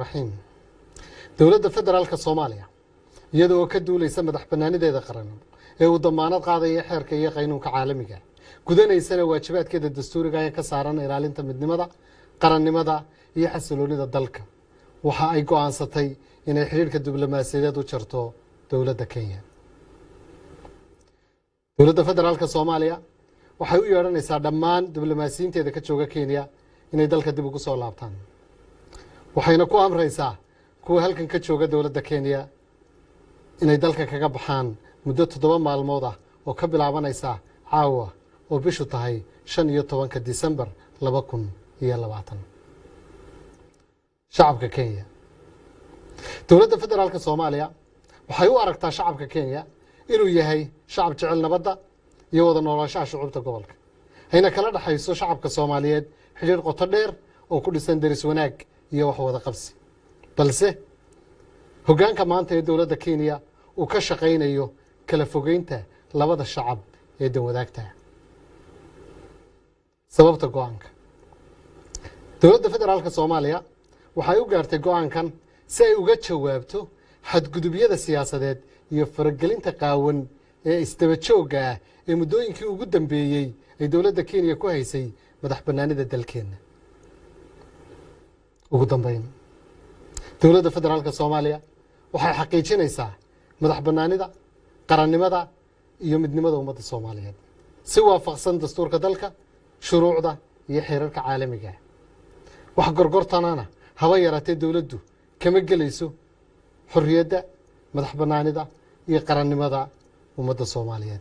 الرحيم دولة فدرالك الصومالية iyadoo ka duulaysa madax banaanideeda qaran ee uu damaanad qaadaya xeerka iyo qaynuunka caalamiga gudanaysana waajibaadkeeda dastuuriga ee ka saaran ilaalinta midnimada qarannimada iyo xasiloonida dalka waxa ay go'aansatay inay xiriirka diblomaasiyadeed u jarto dowladda Kenya dowladda federaalka Soomaaliya waxay u yeeranaysaa dhammaan diblomaasiyiinteeda ka jooga Kenya inay dalka dib ugu soo laabtaan waxayna ku amraysaa kuwa halkan ka jooga dowladda Kenya inay dalka kaga baxaan muddo 7 maalmood ah oo ka bilaabanaysa caawa oo bishu tahay 15 December 2020 shacabka Kenya dowladda federaalka Soomaaliya waxay u aragtaa shacabka Kenya inuu yahay shacab jecel nabadda iyo wada noolaanshaha shucuubta gobolka ayna kala dhaxayso shacabka Soomaaliyeed xiriir qoto dheer oo ku dhisan deris wanaag iyo wax wada qabsi balse hoggaanka maanta ee dowladda Kenya uu ka shaqeynayo kala fogeynta labada shacab ee wadaagta sababta go'aanka dowladda federaalka Soomaaliya waxay u gaartay go'aankan si ay uga jawaabto xadgudubyada siyaasadeed iyo faragelinta qaawan ee isdaba joogga ah ee muddooyinkii ugu dambeeyay ay dowladda Kenya ku haysay madax banaanida dalkeena ugu dambeyn dowladda federaalka Soomaaliya waxay xaqiijinaysaa madax banaanida qarannimada iyo midnimada ummadda Soomaaliyeed si waafaqsan dastuurka dalka shuruucda iyo xeerarka caalamiga wax gorgortanana haba yaraatee dowladdu kama gelayso xorriyadda madax banaanida iyo qarannimada ummadda Soomaaliyeed